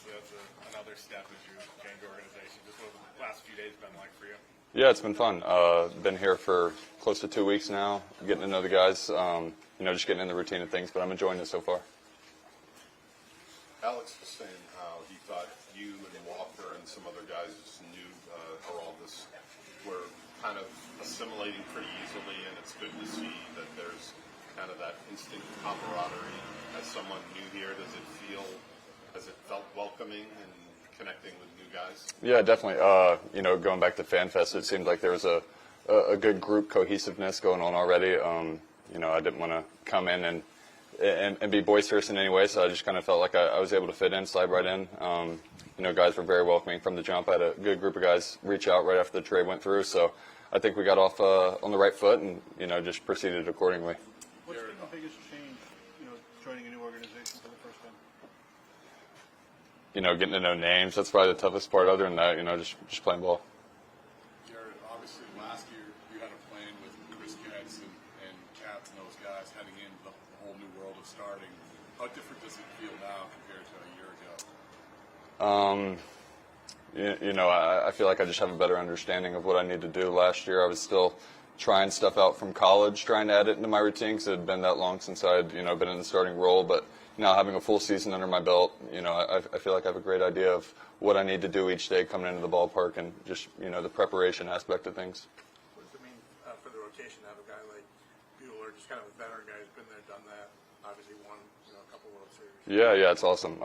obviously that's another step as you change organization. Just what the last few days been like for you? Yeah, it's been fun. Been here for close to 2 weeks now, getting to know the guys, just getting in the routine of things, but I'm enjoying it so far. Alex was saying how he thought you and Walker and some other guys knew Geraldus were kind of assimilating pretty easily, and it's good to see that there's kind of that instant camaraderie. As someone new here, has it felt welcoming and connecting with new guys? Yeah, definitely. Going back to FanFest, it seemed like there was a good group cohesiveness going on already. I didn't want to come in and be boisterous in any way, so I just kind of felt like I was able to fit in, slide right in. Guys were very welcoming from the jump. I had a good group of guys reach out right after the trade went through, so I think we got off on the right foot and, just proceeded accordingly. What's been the biggest change, joining a new organization for the first time? Getting to know names. That's probably the toughest part. Other than that, just playing ball. Garrett, obviously last year you had a plan with Chris Getz and Katz and those guys heading into the whole new world of starting. How different does it feel now compared to a year ago? I feel like I just have a better understanding of what I need to do. Last year I was still trying stuff out from college, trying to add it into my routine because it had been that long since I'd been in the starting role. But now having a full season under my belt, I feel like I have a great idea of what I need to do each day coming into the ballpark and just the preparation aspect of things. What does it mean for the rotation to have a guy like Bueller, just kind of a veteran guy who's been there, done that, obviously won a couple World Series? Yeah, it's awesome.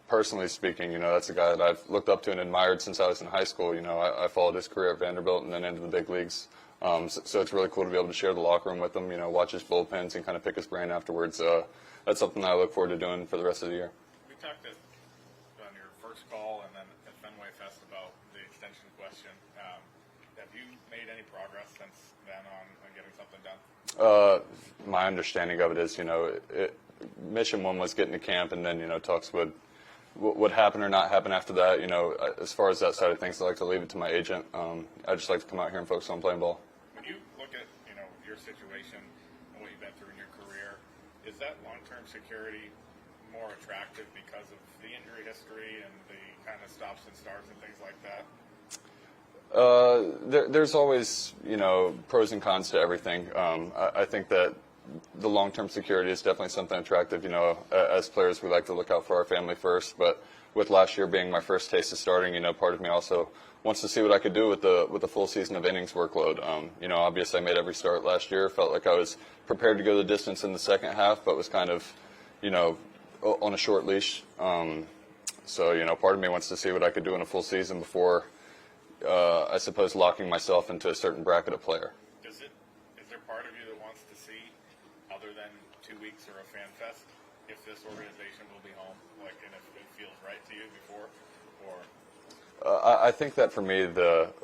Personally speaking, that's a guy that I've looked up to and admired since I was in high school. I followed his career at Vanderbilt and then into the big leagues. So it's really cool to be able to share the locker room with him, watch his bullpens and kind of pick his brain afterwards. That's something that I look forward to doing for the rest of the year. We talked on your first call and then at Fenway Fest about the extension question. Have you made any progress since then on getting something done? My understanding of it is, mission one was getting to camp, and then, talks would happen or not happen after that. As far as that side of things, I like to leave it to my agent. I just like to come out here and focus on playing ball. When you look at, your situation and what you've been through in your career, is that long-term security more attractive because of the injury history and the kind of stops and starts and things like that? There's always, pros and cons to everything. I think that the long-term security is definitely something attractive. As players, we like to look out for our family first. But with last year being my first taste of starting, part of me also wants to see what I could do with the full season of innings workload. Obviously I made every start last year. Felt like I was prepared to go the distance in the second half, but was kind of, on a short leash. So, part of me wants to see what I could do in a full season before, I suppose, locking myself into a certain bracket of player. Is there part of you that wants to see, other than 2 weeks or a fan fest, if this organization will be home, and if it feels right to you before, or? I think that for me,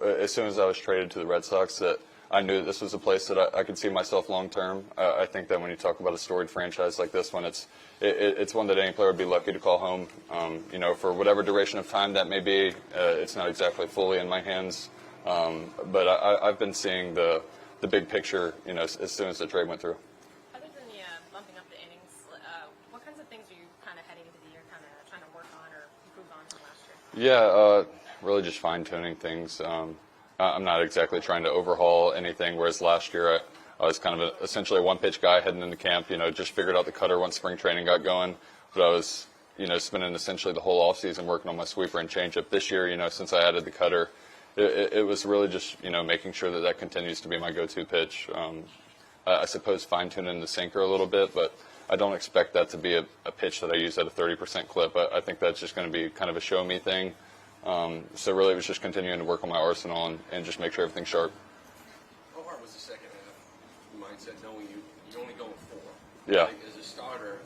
as soon as I was traded to the Red Sox, that I knew that this was a place that I could see myself long term. I think that when you talk about a storied franchise like this one, it's one that any player would be lucky to call home. For whatever duration of time that may be, it's not exactly fully in my hands. But I've been seeing the big picture, as soon as the trade went through. Other than the bumping up the innings, what kinds of things are you kind of heading into the year kind of trying to work on or improve on from last year? Yeah, really just fine-tuning things. I'm not exactly trying to overhaul anything, whereas last year I was kind of essentially a one-pitch guy heading into camp, just figured out the cutter once spring training got going. But I was, spending essentially the whole offseason working on my sweeper and changeup. This year, since I added the cutter, it was really just, making sure that continues to be my go-to pitch. I suppose fine-tuning the sinker a little bit, but I don't expect that to be a pitch that I use at a 30% clip. I think that's just going to be kind of a show-me thing. So really it was just continuing to work on my arsenal and just make sure everything's sharp. How hard was the second half mindset knowing you're only going 4? Yeah. As a starter,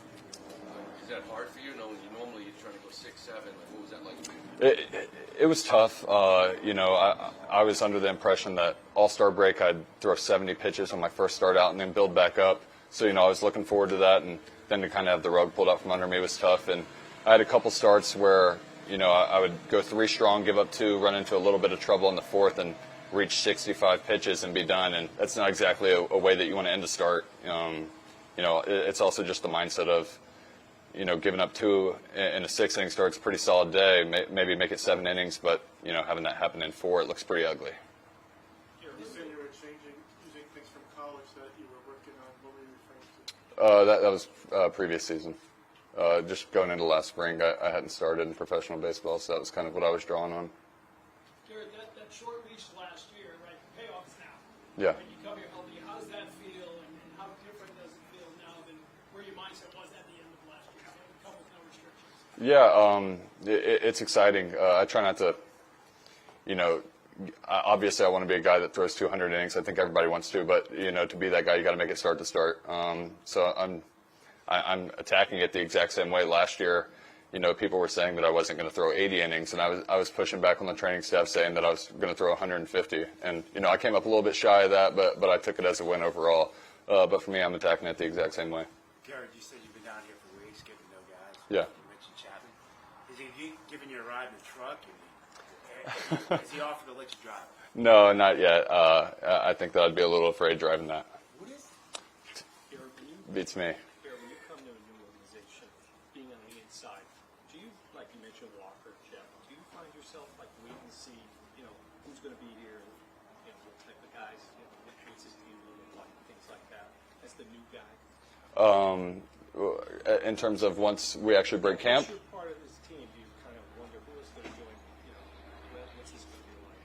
is that hard for you knowing normally you're trying to go 6, 7? What was that like for you? It was tough. I was under the impression that All-Star break I'd throw 70 pitches on my first start out and then build back up. So, I was looking forward to that, and then to kind of have the rug pulled out from under me was tough. And I had a couple starts where I would go 3 strong, give up 2, run into a little bit of trouble in the fourth, and reach 65 pitches and be done. And that's not exactly a way that you want to end a start. It's also just the mindset of, giving up 2 in a 6-inning start is a pretty solid day. Maybe make it 7 innings, but having that happen in 4, it looks pretty ugly. You said you were using things from college that you were working on. What were you referring to? That was previous season. Just going into last spring, I hadn't started in professional baseball, so that was kind of what I was drawing on. Garrett, that short leash last year, right? The payoff's now. Yeah. When you come here healthy, how does that feel, and how different does it feel now than where your mindset was at the end of last year? A couple of no restrictions. Yeah, it's exciting. I try not to, obviously I want to be a guy that throws 200 innings. I think everybody wants to, but to be that guy, you got to make it start to start. So I'm attacking it the exact same way. Last year, people were saying that I wasn't going to throw 80 innings, and I was pushing back on the training staff saying that I was going to throw 150. And I came up a little bit shy of that, but I took it as a win overall. But for me, I'm attacking it the exact same way. Garrett, you said you've been down here for weeks, getting to know guys. Yeah. You mentioned Chapman. Is he giving you a ride in the truck? Is he offered to let you drive? No, not yet. I think that I'd be a little afraid driving that. What is Beats me. When you come to a new organization, being on the inside, do you, like you mentioned Walker, Jeff, do you find yourself like wait and see, who's going to be here, what type of guys, what treats his team will look like, things like that, as the new guy? In terms of once we actually break camp? Once you're part of this team, do you kind of wonder who is going to join, what's this going to be like?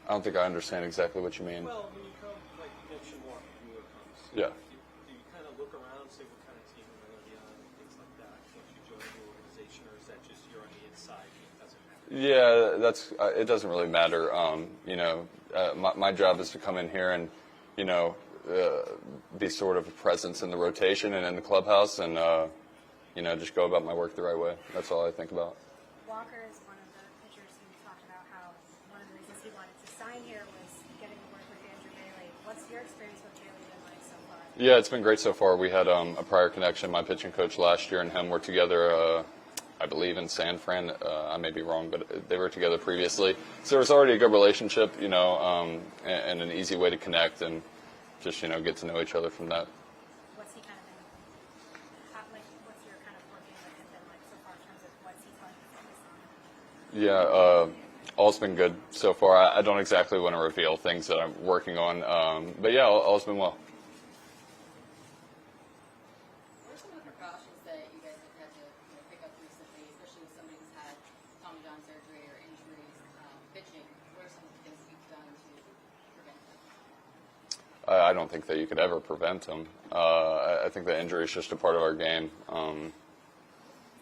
I don't think I understand exactly what you mean. Well, when you come, like you mentioned Walker, Bueller comes. Yeah. Do you kind of look around and say what kind of team are going to be on, and things like that, once you join a new organization, or is that just you're on the inside and it doesn't matter? Yeah, it doesn't really matter. My job is to come in here and, be sort of a presence in the rotation and in the clubhouse and, just go about my work the right way. That's all I think about. Walker is one of the pitchers who talked about how one of the reasons he wanted to sign here was getting to work with Andrew Bailey. What's your experience with Bailey been like so far? Yeah, it's been great so far. We had a prior connection. My pitching coach last year and him were together, I believe, in San Fran. I may be wrong, but they were together previously. So there was already a good relationship, and an easy way to connect and just, get to know each other from that. What's he kind of been, what's your kind of working with him been like so far in terms of what's he telling you to focus on? Yeah, all's been good so far. I don't exactly want to reveal things that I'm working on, but yeah, all's been well. What are some of the precautions that you guys have had to pick up recently, especially with somebody who's had Tommy John surgery or injuries, pitching? What are some of the things you've done to prevent them? I don't think that you could ever prevent them. I think that injury is just a part of our game.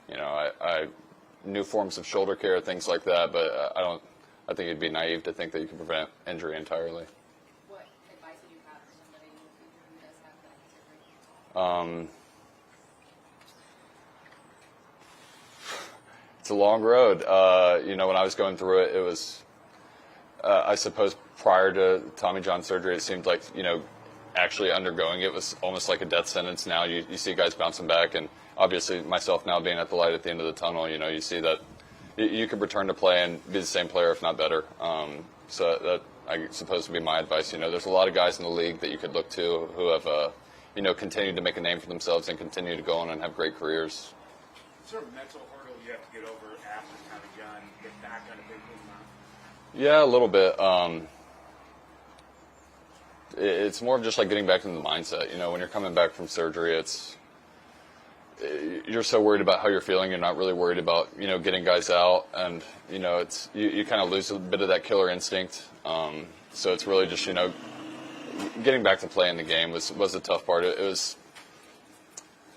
I new forms of shoulder care, things like that, but I think it'd be naive to think that you can prevent injury entirely. What advice would you have for somebody who does have that surgery? It's a long road. When I was going through it, it was, I suppose, prior to Tommy John surgery, it seemed like, actually undergoing it was almost like a death sentence. Now you see guys bouncing back, and obviously myself now being at the light at the end of the tunnel, you see that you could return to play and be the same player, if not better. So that, I suppose, would be my advice. There's a lot of guys in the league that you could look to who have, continued to make a name for themselves and continue to go on and have great careers. Is there a mental hurdle you have to get over after Tommy John, get back on a big move now? Yeah, a little bit. It's more of just like getting back into the mindset. When you're coming back from surgery, you're so worried about how you're feeling. You're not really worried about, getting guys out. And, you kind of lose a bit of that killer instinct. So it's really just, getting back to playing the game was a tough part. It was,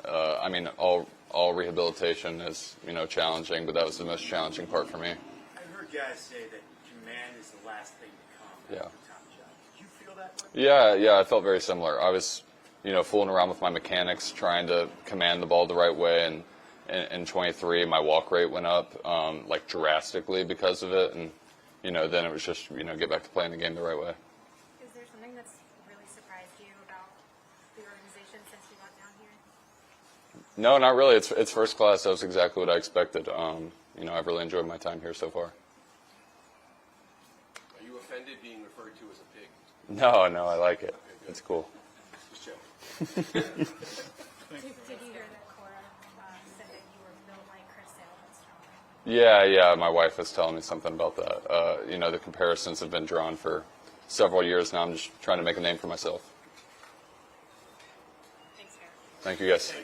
all rehabilitation is, challenging, but that was the most challenging part for me. I've heard guys say that command is the last thing to come after Tommy John. Did you feel that way? Yeah, I felt very similar. I was, fooling around with my mechanics, trying to command the ball the right way, and in 23, my walk rate went up, drastically because of it, and, then it was just, get back to playing the game the right way. Is there something that's really surprised you about the organization since you got down here? No, not really. It's first class. That was exactly what I expected. I've really enjoyed my time here so far. Are you offended being referred to as a pig? No, I like it. It's cool. Just check. Did you hear that? Yeah. My wife was telling me something about that. You know, the comparisons have been drawn for several years now. I'm just trying to make a name for myself. Thanks, Garrett. Thank you, guys.